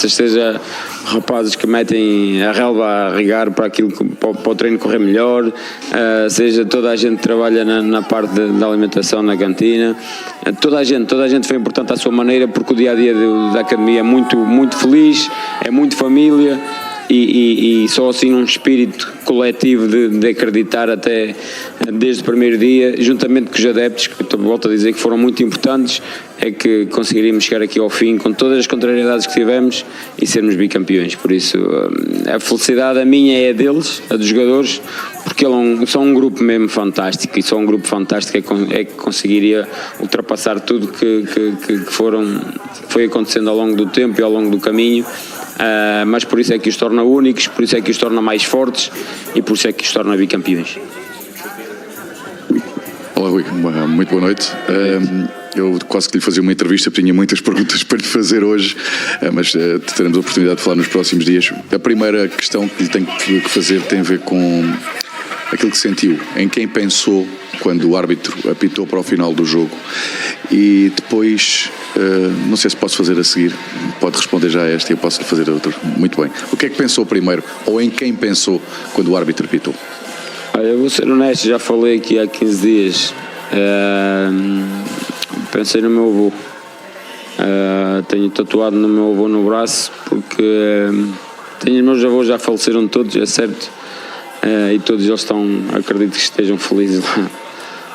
seja rapazes que metem a relva a regar para o treino correr melhor, seja toda a gente que trabalha na parte da alimentação na cantina, toda a gente foi importante à sua maneira, porque o dia a dia da academia é muito feliz, é muito família. E só assim um espírito coletivo de acreditar até desde o primeiro dia, juntamente com os adeptos, que volto a dizer que foram muito importantes, é que conseguiríamos chegar aqui ao fim com todas as contrariedades que tivemos e sermos bicampeões. Por isso a felicidade a minha é a deles, a dos jogadores, porque são um grupo mesmo fantástico, e só um grupo fantástico é que conseguiria ultrapassar tudo que foi acontecendo ao longo do tempo e ao longo do caminho. Mas por isso é que os torna únicos, por isso é que os torna mais fortes e por isso é que os torna bicampeões. Olá, Rui, muito boa noite. Eu quase que lhe fazia uma entrevista, porque tinha muitas perguntas para lhe fazer hoje, mas teremos a oportunidade de falar nos próximos dias. A primeira questão que lhe tenho que fazer tem a ver com aquilo que sentiu, em quem pensou quando o árbitro apitou para o final do jogo, e depois, não sei se posso fazer a seguir, pode responder já a esta e eu posso fazer a outra. Muito bem. O que é que pensou primeiro, ou em quem pensou quando o árbitro apitou? Eu vou ser honesto, já falei aqui há 15 dias, pensei no meu avô, tenho tatuado no meu avô no braço, porque os meus avós já faleceram todos, é certo, e todos eles acredito que estejam felizes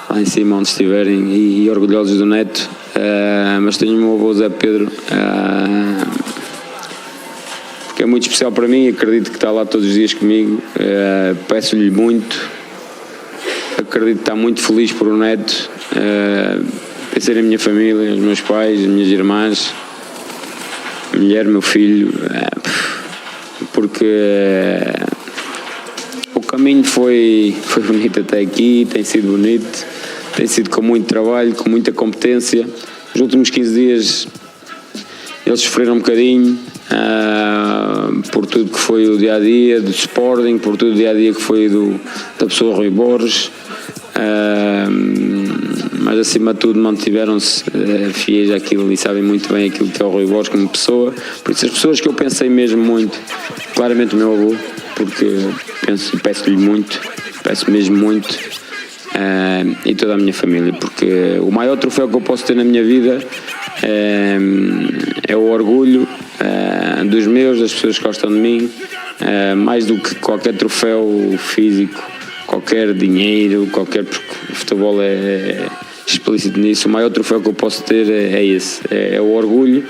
lá em cima onde estiverem e orgulhosos do neto, mas tenho o meu avô Zé Pedro, que é muito especial para mim, acredito que está lá todos os dias comigo, peço-lhe muito, acredito que está muito feliz por o neto, pensei na minha família, os meus pais, as minhas irmãs, a mulher, meu filho, porque o caminho foi bonito até aqui, tem sido bonito, tem sido com muito trabalho, com muita competência. Nos últimos 15 dias eles sofreram um bocadinho, por tudo que foi o dia-a-dia do Sporting, por tudo o dia-a-dia que foi da pessoa Rui Borges, mas acima de tudo mantiveram-se fiéis àquilo e sabem muito bem aquilo que é o Rui Borges como pessoa. Por isso as pessoas que eu pensei mesmo muito, claramente o meu avô, porque peço-lhe muito, peço mesmo muito, e toda a minha família, porque o maior troféu que eu posso ter na minha vida é o orgulho dos meus, das pessoas que gostam de mim, mais do que qualquer troféu físico, qualquer dinheiro, porque o futebol é explícito nisso. O maior troféu que eu posso ter é esse, é o orgulho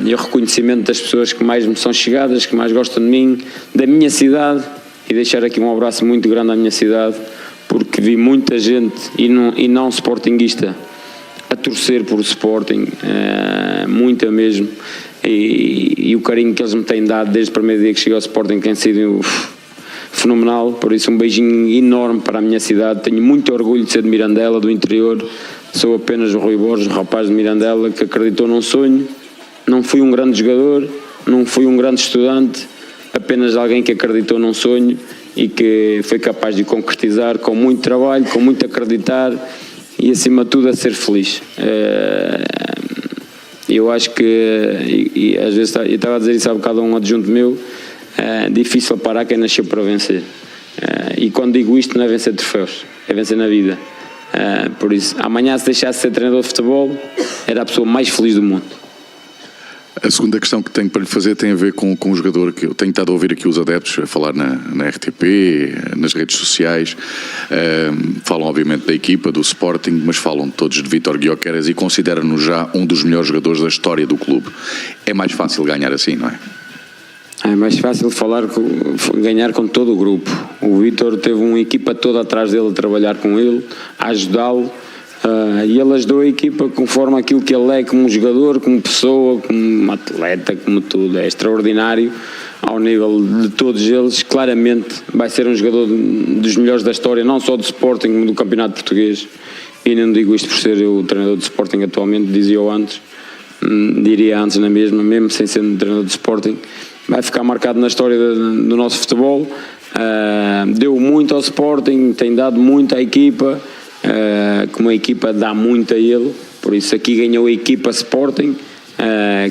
e o reconhecimento das pessoas que mais me são chegadas, que mais gostam de mim, da minha cidade, e deixar aqui um abraço muito grande à minha cidade, porque vi muita gente, e não sportinguista, a torcer por o Sporting, muita mesmo, e o carinho que eles me têm dado desde o primeiro dia que cheguei ao Sporting tem sido fenomenal. Por isso um beijinho enorme para a minha cidade. Tenho muito orgulho de ser de Mirandela, do interior. Sou apenas o Rui Borges, rapaz de Mirandela, que acreditou num sonho. Não fui um grande jogador, não fui um grande estudante, apenas alguém que acreditou num sonho e que foi capaz de concretizar com muito trabalho, com muito acreditar e acima de tudo a ser feliz. Eu acho que, e às vezes eu estava a dizer isso há bocado a um adjunto meu, difícil parar quem nasceu para vencer, e quando digo isto não é vencer troféus, é vencer na vida. Por isso, amanhã se deixasse de ser treinador de futebol, era a pessoa mais feliz do mundo. A segunda questão que tenho para lhe fazer tem a ver com um jogador que eu tenho estado a ouvir aqui os adeptos a falar na RTP, nas redes sociais, falam obviamente da equipa, do Sporting, mas falam todos de Vítor Gyökeres e consideram-no já um dos melhores jogadores da história do clube. É mais fácil ganhar assim, não é? É mais fácil ganhar com todo o grupo. O Vítor teve uma equipa toda atrás dele a trabalhar com ele, a ajudá-lo, e ele ajudou a equipa conforme aquilo que ele é como jogador, como pessoa, como atleta, como tudo. É extraordinário ao nível de todos eles. Claramente vai ser um jogador dos melhores da história, não só do Sporting, como do Campeonato Português. E não digo isto por ser eu o treinador do Sporting atualmente, dizia-o antes, diria antes na mesma, mesmo sem ser treinador do Sporting. Vai ficar marcado na história do nosso futebol. Deu muito ao Sporting, tem dado muito à equipa, como a equipa dá muito a ele, por isso aqui ganhou a equipa Sporting,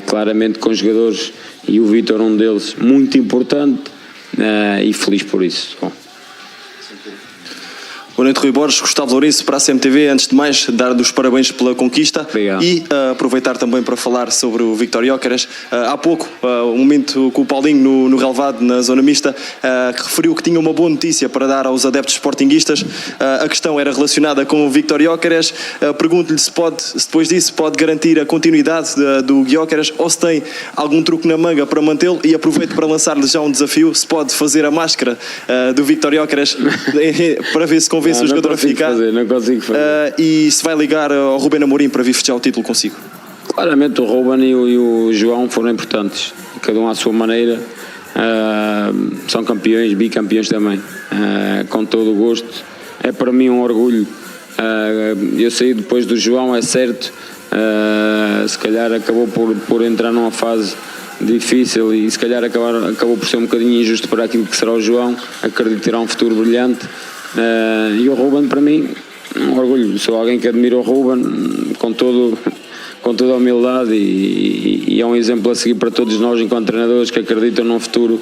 claramente com jogadores, e o Vítor um deles, muito importante, e feliz por isso. Bom. Boa noite, Rui Borges, Gustavo Lourenço para a CMTV. Antes de mais, dar os parabéns pela conquista. Obrigado. E aproveitar também para falar sobre o Vítor Gyökeres. Há pouco, um momento com o Paulinho no relevado, na zona mista, que referiu que tinha uma boa notícia para dar aos adeptos sportinguistas. A questão era relacionada com o Vítor Gyökeres. Pergunto-lhe se depois disso pode garantir a continuidade do Gyökeres ou se tem algum truque na manga para mantê-lo, e aproveito para lançar-lhe já um desafio, se pode fazer a máscara do Vítor Gyökeres para ver se convence o jogador a ficar. Não consigo fazer. E se vai ligar ao Rubén Amorim para vir festejar o título consigo? Claramente o Ruben e o João foram importantes, cada um à sua maneira. São campeões, bicampeões também, com todo o gosto. É para mim um orgulho. Eu saí depois do João, é certo, se calhar acabou por entrar numa fase difícil e se calhar acabou por ser um bocadinho injusto para aquilo que será o João. Acredito que terá um futuro brilhante. E o Ruben, para mim, um orgulho. Sou alguém que admira o Ruben com toda a humildade, e é um exemplo a seguir para todos nós enquanto treinadores que acreditam num futuro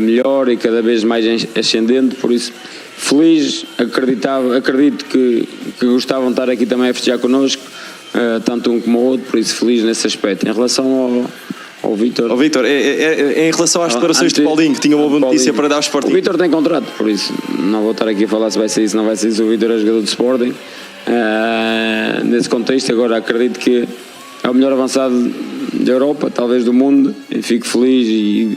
melhor e cada vez mais ascendente. Por isso, feliz, acredito que gostavam de estar aqui também a festejar connosco, tanto um como o outro, por isso feliz nesse aspecto. Em relação ao Vítor... Vítor, em relação às declarações de Paulinho, que tinha uma boa notícia para dar ao Sporting. O Vítor tem contrato, por isso não vou estar aqui a falar se vai sair, se não vai sair. O Vítor é jogador de Sporting. Nesse contexto, agora acredito que é o melhor avançado da Europa, talvez do mundo, e fico feliz e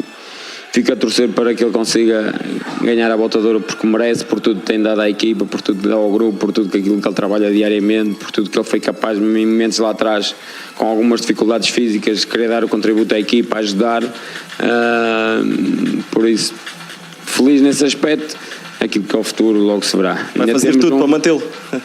fico a torcer para que ele consiga ganhar a Bota de Ouro, porque merece, por tudo que tem dado à equipa, por tudo que dá ao grupo, por tudo aquilo que ele trabalha diariamente, por tudo que ele foi capaz, em momentos lá atrás, com algumas dificuldades físicas, de querer dar o contributo à equipa, ajudar. Por isso, feliz nesse aspecto. Aquilo que é o futuro logo se verá. Vai fazer tudo para mantê-lo?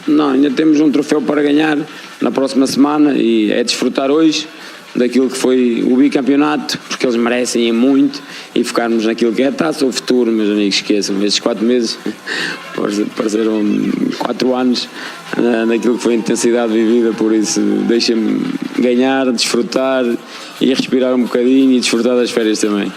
Não, ainda temos um troféu para ganhar na próxima semana, e é desfrutar hoje daquilo que foi o bicampeonato, porque eles merecem muito, e focarmos naquilo que é a taça. O futuro, meus amigos, esqueçam, esses 4 meses pareceram 4 anos naquilo que foi a intensidade vivida. Por isso, deixem-me ganhar, desfrutar e respirar um bocadinho e desfrutar das férias também.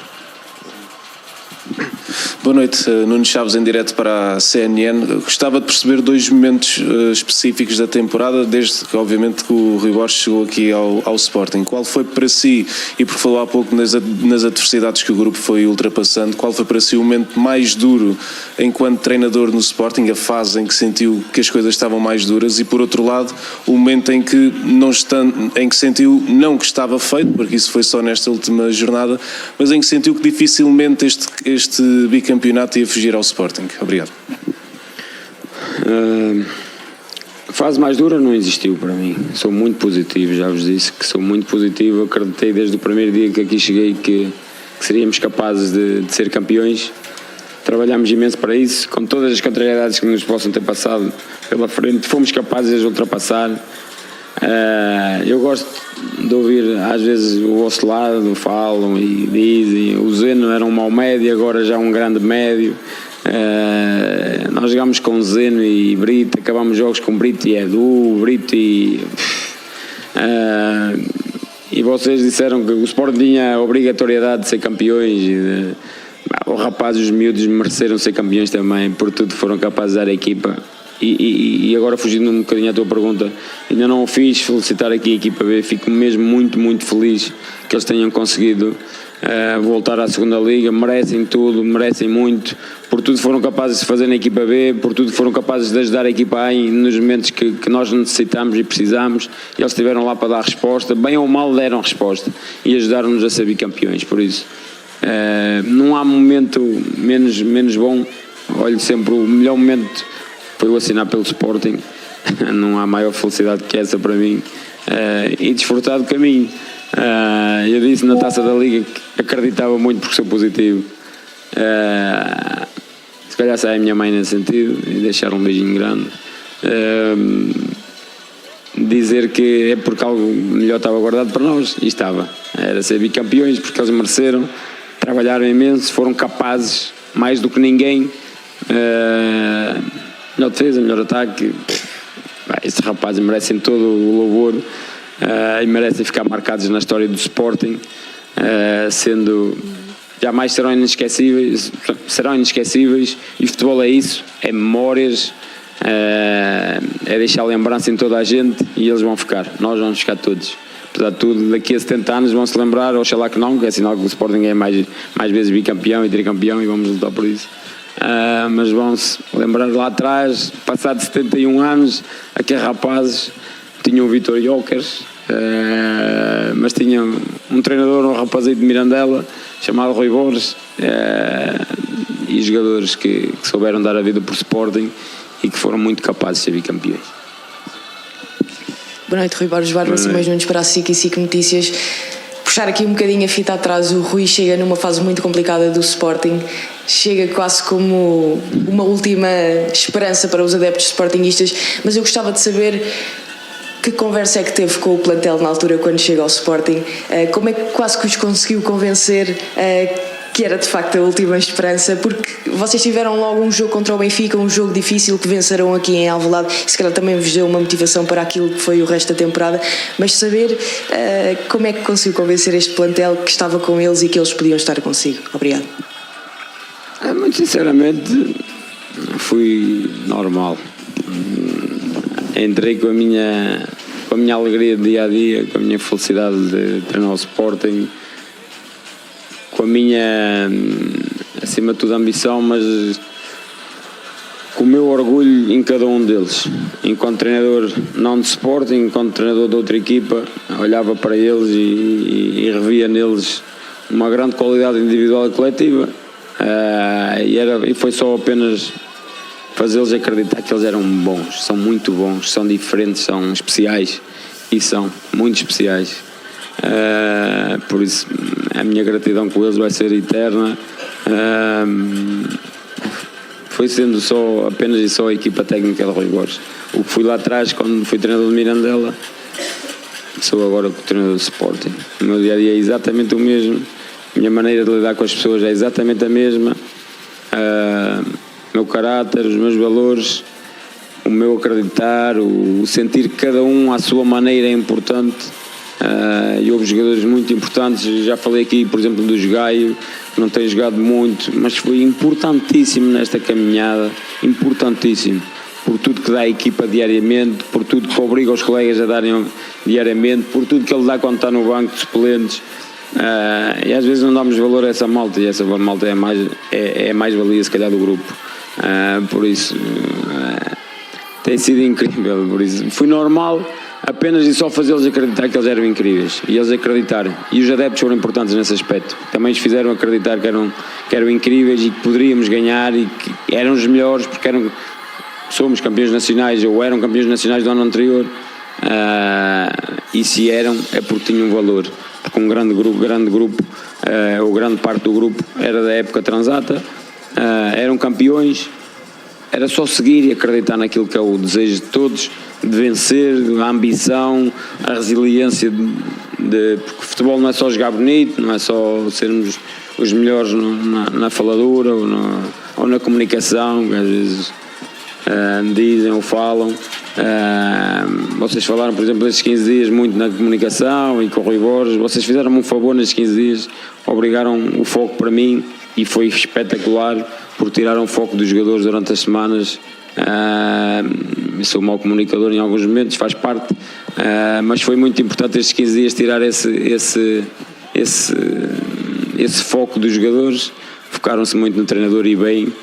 Boa noite, Nuno Chaves em direto para a CNN. Gostava de perceber 2 momentos específicos da temporada, desde que obviamente que o Rui Borges chegou aqui ao Sporting. Qual foi para si, e por falar há pouco nas adversidades que o grupo foi ultrapassando, qual foi para si o momento mais duro enquanto treinador no Sporting, a fase em que sentiu que as coisas estavam mais duras, e por outro lado o momento em que sentiu não que estava feito, porque isso foi só nesta última jornada, mas em que sentiu que dificilmente este bicampeonato ia fugir ao Sporting? Obrigado. A fase mais dura não existiu para mim. Sou muito positivo, já vos disse que sou muito positivo. Acreditei desde o primeiro dia que aqui cheguei que seríamos capazes de ser campeões. Trabalhámos imenso para isso, com todas as contrariedades que nos possam ter passado pela frente, fomos capazes de as ultrapassar. Eu gosto de ouvir às vezes o vosso lado, falam e dizem o Zeno era um mau médio, agora já um grande médio. Nós jogámos com Zeno e Brito, acabámos jogos com Brito e Edu, Brito e vocês disseram que o Sport tinha a obrigatoriedade de ser campeões. Os rapazes, os miúdos mereceram ser campeões também, por tudo foram capazes de dar a equipa. E agora, fugindo um bocadinho à tua pergunta, ainda não o fiz, felicitar aqui a equipa B, fico mesmo muito, muito feliz que eles tenham conseguido voltar à segunda liga, merecem tudo, merecem muito, por tudo foram capazes de fazer na equipa B, por tudo foram capazes de ajudar a equipa A nos momentos que nós necessitamos e precisamos, e eles estiveram lá para dar resposta, bem ou mal deram resposta, e ajudaram-nos a ser bicampeões. Por isso, não há momento menos bom. Olho sempre, o melhor momento foi o assinar pelo Sporting. Não há maior felicidade que essa para mim, e desfrutar do caminho. Eu disse na Taça da Liga que acreditava muito porque sou positivo. Se calhar sai a minha mãe nesse sentido e deixar um beijinho grande. Dizer que é porque algo melhor estava guardado para nós, e estava. Era ser bicampeões, porque eles mereceram, trabalharam imenso, foram capazes mais do que ninguém. Melhor defesa, melhor ataque. Estes rapazes merecem todo o louvor. e merecem ficar marcados na história do Sporting, sendo jamais serão inesquecíveis, e o futebol é isso, é memórias, é deixar lembrança em toda a gente, e eles vão ficar, nós vamos ficar todos. Apesar de tudo, daqui a 70 anos vão se lembrar, oxalá que não, que é sinal que o Sporting é mais vezes bicampeão e tricampeão, e vamos lutar por isso. Mas vão-se lembrar lá atrás, passado 71 anos, aqueles rapazes tinham o Vítor Jóqueres, mas tinham um treinador, um rapazito de Mirandela, chamado Rui Borges, e jogadores que souberam dar a vida por Sporting e que foram muito capazes de ser bicampeões. Boa noite, Rui Borges, Bárbara Simões Nunes para a SIC e SIC Notícias. Puxar aqui um bocadinho a fita atrás, o Rui chega numa fase muito complicada do Sporting, chega quase como uma última esperança para os adeptos sportinguistas, mas eu gostava de saber que conversa é que teve com o plantel na altura quando chega ao Sporting, como é que quase que os conseguiu convencer que era de facto a última esperança, porque vocês tiveram logo um jogo contra o Benfica, um jogo difícil que venceram aqui em Alvalade, e se calhar também vos deu uma motivação para aquilo que foi o resto da temporada, mas saber como é que conseguiu convencer este plantel que estava com eles e que eles podiam estar consigo. Obrigado. Muito sinceramente, fui normal. Entrei com a minha alegria de dia a dia, com a minha felicidade de treinar o Sporting, com a minha, acima de tudo, ambição, mas com o meu orgulho em cada um deles. Enquanto treinador não de Sporting, enquanto treinador de outra equipa, olhava para eles e revia neles uma grande qualidade individual e coletiva, e foi só apenas fazê-los acreditar que eles eram bons, são muito bons, são diferentes, são especiais, e são muito especiais. Por isso a minha gratidão com eles vai ser eterna. Foi sendo apenas e só a equipa técnica de Rui Borges. O que fui lá atrás quando fui treinador de Mirandela, sou agora treinador de Sporting. O meu dia a dia é exatamente o mesmo, a minha maneira de lidar com as pessoas é exatamente a mesma, o meu caráter, os meus valores, o meu acreditar, o sentir que cada um à sua maneira é importante. E houve jogadores muito importantes, já falei aqui por exemplo do Gaio, que não tem jogado muito, mas foi importantíssimo nesta caminhada, importantíssimo, por tudo que dá à equipa diariamente, por tudo que obriga os colegas a darem diariamente, por tudo que ele dá quando está no banco de suplentes, e às vezes não damos valor a essa malta, e essa malta é mais valia se calhar do grupo, por isso tem sido incrível, por isso fui normal, apenas e só fazê-los acreditar que eles eram incríveis, e eles acreditaram, e os adeptos foram importantes nesse aspecto, também os fizeram acreditar que eram incríveis e que poderíamos ganhar e que eram os melhores, porque somos campeões nacionais ou eram campeões nacionais do ano anterior, e se eram é porque tinham valor, porque um grande grupo, ou grande parte do grupo era da época transata, eram campeões, era só seguir e acreditar naquilo que é o desejo de todos, de vencer, a ambição, a resiliência, porque o futebol não é só jogar bonito, não é só sermos os melhores na faladura ou na comunicação, que às vezes dizem ou falam. Vocês falaram, por exemplo, destes 15 dias muito na comunicação e com o Rui Borges, vocês fizeram-me um favor nestes 15 dias, obrigaram o foco para mim e foi espetacular, porque tiraram o foco dos jogadores durante as semanas. Sou mau comunicador em alguns momentos, faz parte, mas foi muito importante estes 15 dias tirar esse foco dos jogadores, focaram-se muito no treinador e bem,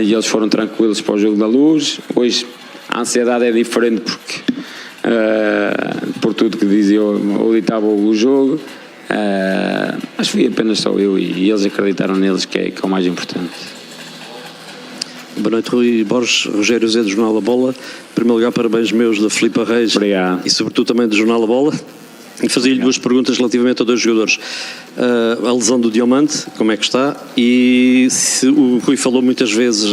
e eles foram tranquilos para o jogo da Luz. Hoje a ansiedade é diferente porque por tudo que dizia ou ditava o jogo, mas fui apenas só eu e eles acreditaram neles, que é o mais importante. Boa noite, Rui Borges, Rogério Zé do Jornal A Bola. Em primeiro lugar, parabéns meus da Filipe Reis. Obrigado. E sobretudo também do Jornal A Bola. E fazia-lhe duas perguntas relativamente a dois jogadores. A lesão do Diamante, como é que está? E se o Rui falou muitas vezes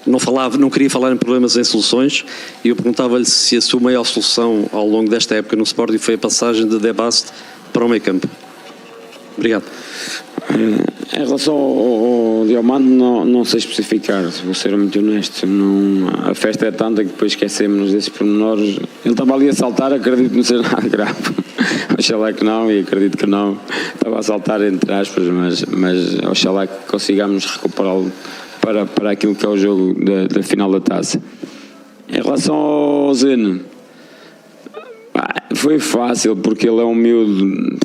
não queria falar em problemas, em soluções, e eu perguntava-lhe se a sua maior solução ao longo desta época no Sporting foi a passagem de De Bast para o meio campo. Obrigado. Em relação ao Diamante, não sei especificar, vou ser muito honesto. A festa é tanta que depois esquecemos desses pormenores. Ele estava ali a saltar, acredito que não seja nada grave. Oxalá que não, e acredito que não. Estava a saltar entre aspas, mas oxalá que consigamos recuperá-lo para aquilo que é o jogo da final da taça. Em relação ao Zeno, foi fácil porque ele é um miúdo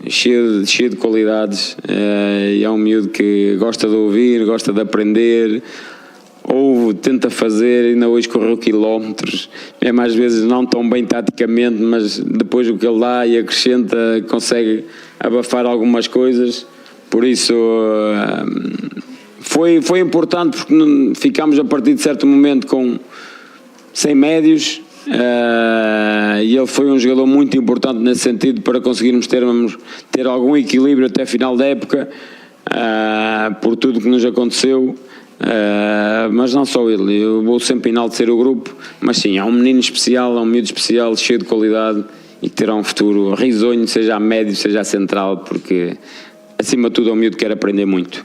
cheio de qualidades, e é um miúdo que gosta de ouvir, gosta de aprender, ouve, tenta fazer, ainda hoje correu quilómetros, mesmo às vezes não tão bem taticamente, mas depois o que ele dá e acrescenta consegue abafar algumas coisas, por isso foi importante porque ficámos a partir de certo momento sem médios. E ele foi um jogador muito importante nesse sentido para conseguirmos ter algum equilíbrio até a final da época, por tudo que nos aconteceu, mas não só ele. Eu vou sempre enaltecer o grupo, mas sim, é um menino especial, é um miúdo especial, cheio de qualidade e que terá um futuro risonho, seja a médio, seja a central, porque acima de tudo é um miúdo que quer aprender muito.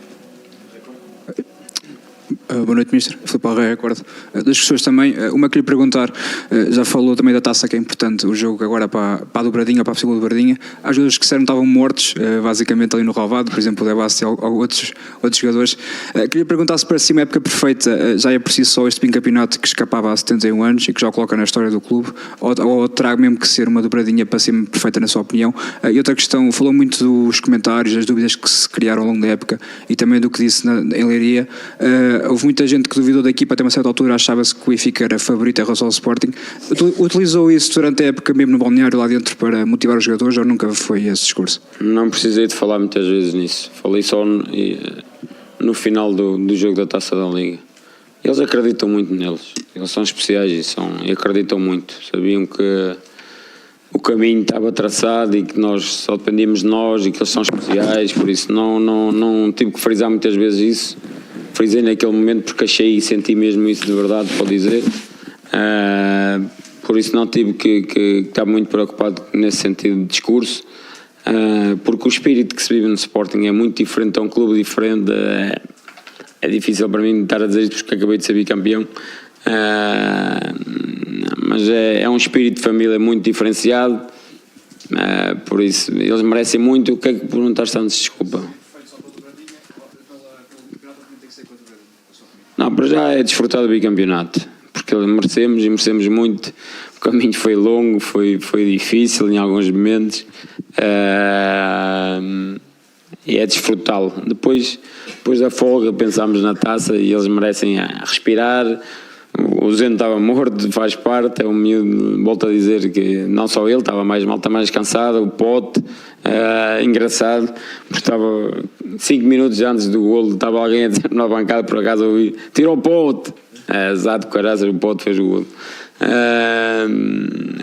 Boa noite, Mister. Filipe Alreia, Record. Das pessoas também, uma queria perguntar, já falou também da taça, que é importante, o jogo agora para a dobradinha, para a possível dobradinha. Há jogadores que disseram que estavam mortos, basicamente ali no relvado, por exemplo o Debasti ou outros jogadores. Queria perguntar se para si uma época perfeita já é por si só este bicampeonato que escapava há 71 anos e que já o coloca na história do clube, ou terá mesmo que ser uma dobradinha para ser perfeita na sua opinião? E outra questão, falou muito dos comentários, das dúvidas que se criaram ao longo da época e também do que disse em Leiria. Houve muita gente que duvidou da equipa, até uma certa altura achava-se que o Benfica era favorito em relação ao Sporting. Utilizou isso durante a época mesmo no balneário lá dentro para motivar os jogadores ou nunca foi esse discurso? Não precisei de falar muitas vezes nisso, falei só no final do jogo da Taça da Liga. Eles acreditam muito neles, eles são especiais e acreditam muito, sabiam que o caminho estava traçado e que nós só dependíamos de nós e que eles são especiais, por isso não tive que frisar muitas vezes isso. Frisei naquele momento porque achei e senti mesmo isso de verdade, pode dizer. Por isso não tive que estar muito preocupado nesse sentido de discurso, porque o espírito que se vive no Sporting é muito diferente, é um clube diferente. É difícil para mim estar a dizer isto porque acabei de ser bicampeão, mas é um espírito de família muito diferenciado, por isso eles merecem muito. O que é que perguntaste antes? Desculpa. Não, para já é desfrutar do bicampeonato, porque merecemos muito. O caminho foi longo, foi difícil em alguns momentos, e é desfrutá-lo. Depois da folga pensámos na taça e eles merecem respirar. O Zeno estava morto, faz parte, é um miúdo, volto a dizer que não só ele, estava mais mal, está mais cansado, o Pote, engraçado, porque estava 5 minutos antes do golo, estava alguém a dizer na bancada, por acaso ouvi, tirou o Pote, exato, caraças, o Pote fez o golo.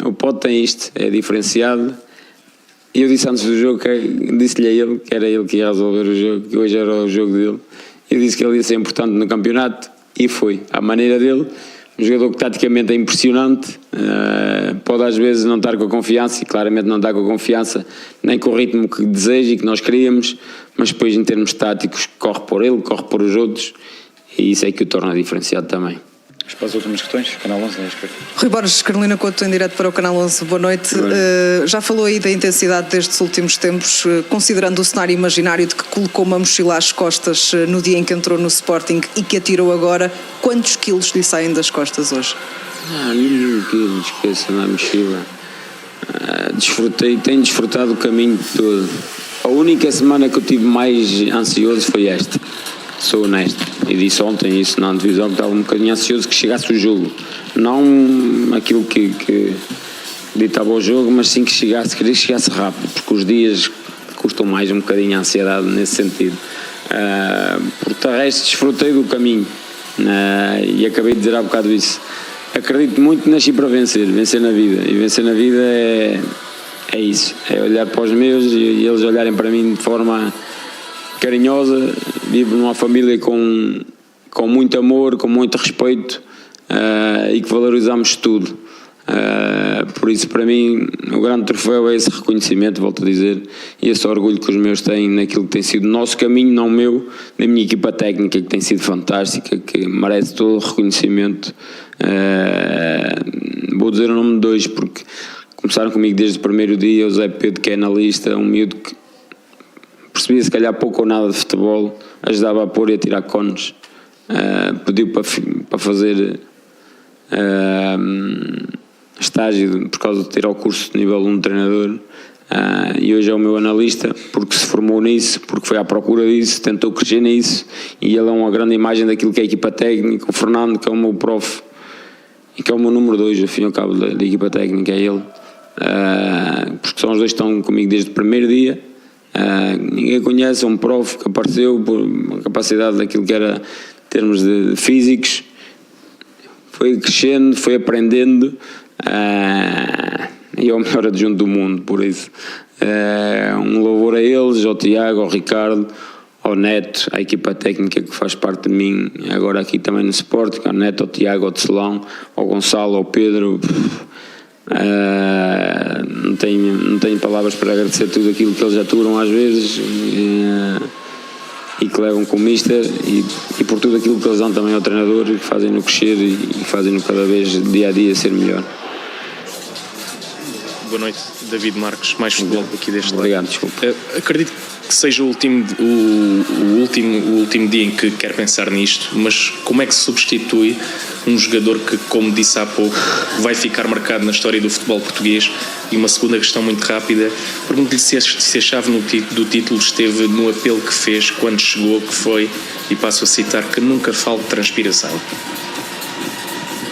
O Pote tem isto, é diferenciado, e eu disse antes do jogo, disse-lhe a ele, que era ele que ia resolver o jogo, que hoje era o jogo dele, eu disse que ele ia ser importante no campeonato, e foi, à maneira dele, um jogador que taticamente é impressionante, pode às vezes não estar com a confiança, e claramente não está com a confiança, nem com o ritmo que deseja e que nós queríamos, mas depois em termos táticos corre por ele, corre por os outros, e isso é que o torna diferenciado também. Para as últimas questões, Canal 11, Rui Borges, Carolina Couto, em direto para o Canal 11, boa noite. Já falou aí da intensidade destes últimos tempos, considerando o cenário imaginário de que colocou uma mochila às costas no dia em que entrou no Sporting e que atirou agora, quantos quilos lhe saem das costas hoje? Nenhum quilo, esqueça, na mochila. Tenho desfrutado o caminho todo. A única semana que eu tive mais ansioso foi esta. Sou honesto, e disse ontem isso na antevisão, que estava um bocadinho ansioso que chegasse o jogo, não aquilo que ditava o jogo, mas sim que queria que chegasse rápido, porque os dias custam mais um bocadinho a ansiedade nesse sentido. Porque de resto desfrutei do caminho, e acabei de dizer há bocado isso. Acredito muito que nasci para vencer na vida, e vencer na vida é isso, é olhar para os meus e eles olharem para mim de forma carinhosa. Vivo numa família com muito amor, com muito respeito, e que valorizamos tudo. Por isso, para mim, o grande troféu é esse reconhecimento, volto a dizer, e esse orgulho que os meus têm naquilo que tem sido o nosso caminho, não o meu, da minha equipa técnica, que tem sido fantástica, que merece todo o reconhecimento. Vou dizer o nome de dois, porque começaram comigo desde o primeiro dia. O Zé Pedro, que é analista, um miúdo que percebia se calhar pouco ou nada de futebol, ajudava a pôr e a tirar cones, pediu para fazer estágio por causa de tirar o curso de nível 1 de treinador, e hoje é o meu analista porque se formou nisso, porque foi à procura disso, tentou crescer nisso, e ele é uma grande imagem daquilo que é a equipa técnica. O Fernando, que é o meu prof e que é o meu número 2, ao fim e ao cabo, da equipa técnica, é ele, porque são os dois que estão comigo desde o primeiro dia. Ninguém conhece, é um prof que apareceu por uma capacidade daquilo que era em termos de físicos, foi crescendo, foi aprendendo, e é o melhor adjunto do mundo. Por isso, um louvor a eles, ao Tiago, ao Ricardo, ao Neto, à equipa técnica que faz parte de mim agora aqui também no Sporting, ao Neto, ao Tiago, ao Tecelão, ao Gonçalo, ao Pedro. Não tenho palavras para agradecer tudo aquilo que eles aturam às vezes, e que levam com o Mister, e por tudo aquilo que eles dão também ao treinador, e que fazem-no crescer e fazem-no cada vez dia a dia ser melhor. Boa noite, David Marques, mais futebol aqui deste lado. Obrigado, desculpa. Acredito que seja o último dia em que quer pensar nisto, mas como é que se substitui um jogador que, como disse há pouco, vai ficar marcado na história do futebol português? E uma segunda questão muito rápida, pergunto-lhe se a chave do título esteve no apelo que fez quando chegou, que foi, e passo a citar, que nunca falte transpiração.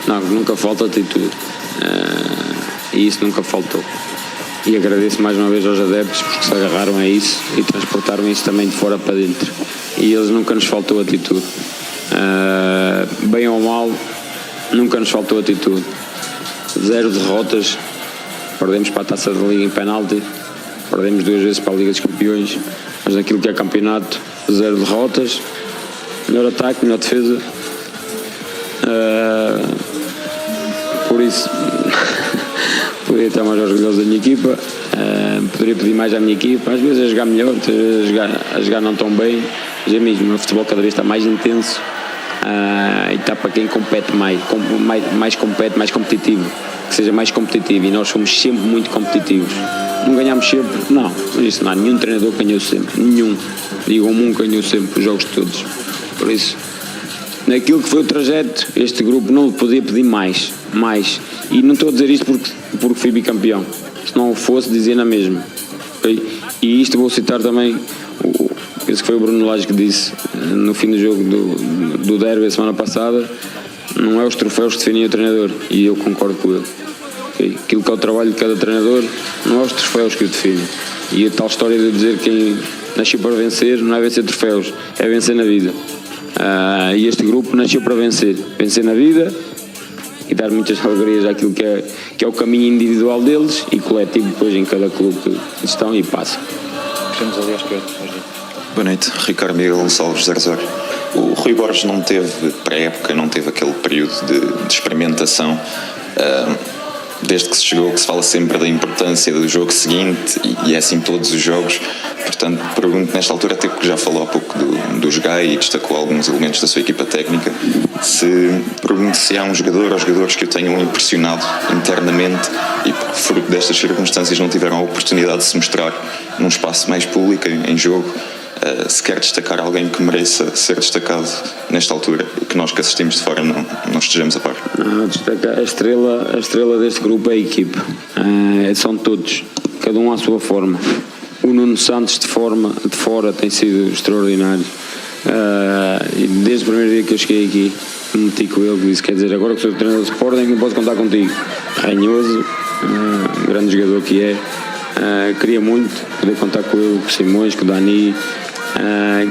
Não, nunca falta atitude, e isso nunca faltou. E agradeço mais uma vez aos adeptos porque se agarraram a isso e transportaram isso também de fora para dentro, e eles nunca nos faltou atitude, bem ou mal, nunca nos faltou atitude. 0 derrotas, perdemos para a Taça da Liga em penalti, perdemos 2 vezes para a Liga dos Campeões, mas naquilo que é campeonato, 0 derrotas, melhor ataque, melhor defesa. Por isso poderia estar mais orgulhoso da minha equipa, poderia pedir mais à minha equipa, às vezes a jogar melhor, às vezes a jogar não tão bem, mas é mesmo, o futebol cada vez está mais intenso, e está para quem compete mais compete, mais competitivo, que seja mais competitivo, e nós somos sempre muito competitivos. Não ganhamos sempre, não, isso não há nenhum treinador que ganhou sempre, nenhum, digam-me um que ganhou sempre os jogos todos. Por isso, naquilo que foi o trajeto, este grupo não podia pedir mais, e não estou a dizer isto porque fui bicampeão, se não fosse dizia na mesma, okay? E isto vou citar também, penso que foi o Bruno Lage que disse no fim do jogo do derby a semana passada, não é os troféus que definem o treinador, e eu concordo com ele, okay? Aquilo que é o trabalho de cada treinador, não é os troféus que o definem, e a tal história de dizer que quem nasceu para vencer não é vencer troféus, é vencer na vida. E este grupo nasceu para vencer na vida e dar muitas alegrias àquilo que é o caminho individual deles e coletivo depois em cada clube que estão e passam. Estamos ali à espera. Boa noite, Ricardo Miguel Gonçalves 00. O Rui Borges não teve pré-época, não teve aquele período de experimentação. Desde que se chegou, que se fala sempre da importância do jogo seguinte, e é assim todos os jogos. Portanto, pergunto nesta altura, até que já falou há pouco do Gai e destacou alguns elementos da sua equipa técnica, pergunto se há um jogador ou jogadores que o tenham impressionado internamente e, fruto destas circunstâncias, não tiveram a oportunidade de se mostrar num espaço mais público, em jogo. Se quer destacar alguém que mereça ser destacado nesta altura, que nós que assistimos de fora não estejamos a par. A estrela deste grupo é a equipa, são todos, cada um à sua forma. O Nuno Santos de fora tem sido extraordinário, e desde o primeiro dia que eu cheguei aqui meti com ele, disse, quer dizer, agora que sou treinador de Sporting não posso contar contigo. Ranhoso, grande jogador que é, queria muito poder contar com ele, com o Simões, com o Dani,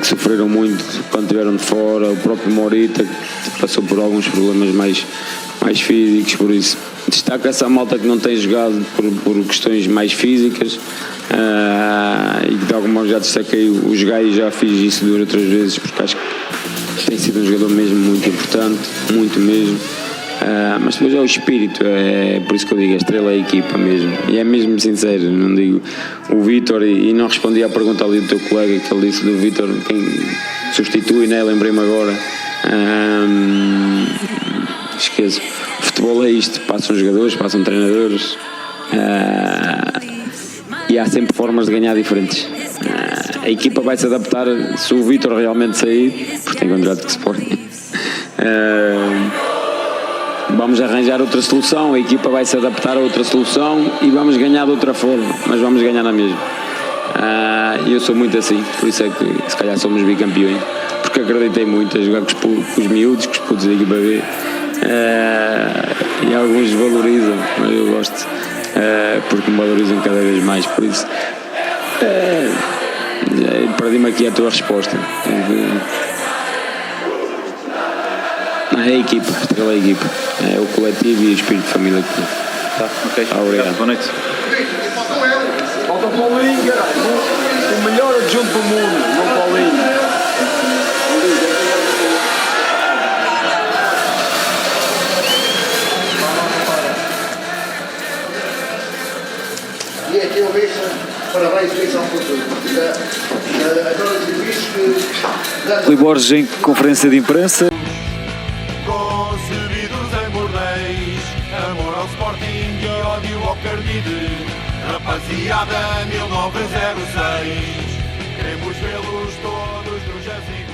que sofreram muito quando estiveram de fora, o próprio Morita que passou por alguns problemas mais físicos, por isso destaca essa malta que não tem jogado por questões mais físicas, e que de alguma modo já destaquei os Gai, já fiz isso 2 ou 3 vezes porque acho que tem sido um jogador mesmo muito importante, muito mesmo, Mas depois é o espírito, é por isso que eu digo, a estrela é a equipa mesmo, e é mesmo sincero, não digo o Vítor, e não respondi à pergunta ali do teu colega que ele disse do Vítor, quem substitui, né? Lembrei-me agora, esqueço, o futebol é isto, passam jogadores, passam treinadores, e há sempre formas de ganhar diferentes. A equipa vai se adaptar se o Vítor realmente sair, porque tem contrato de Sporting. Vamos arranjar outra solução, a equipa vai se adaptar a outra solução e vamos ganhar de outra forma, mas vamos ganhar na mesma. E eu sou muito assim, por isso é que se calhar somos bicampeões, porque acreditei muito a jogar com os miúdos, com os putos da equipa B, e alguns valorizam, mas eu gosto, porque me valorizam cada vez mais, por isso perdi-me aqui a tua resposta. É a equipa, a estrela é a equipa, é o coletivo e o espírito de família que tem. Tá, ok. Obrigado. Boa noite. Falta o Paulinho, caralho. O melhor adjunto do mundo, não o Paulinho. E aqui eu vejo, parabéns, vejo ao futuro. Agora diz que... Rui Borges em conferência de imprensa. Concebidos em bordéis, amor ao Sporting e ódio ao Cardide. Rapaziada 1906, queremos vê-los todos no Jazigo.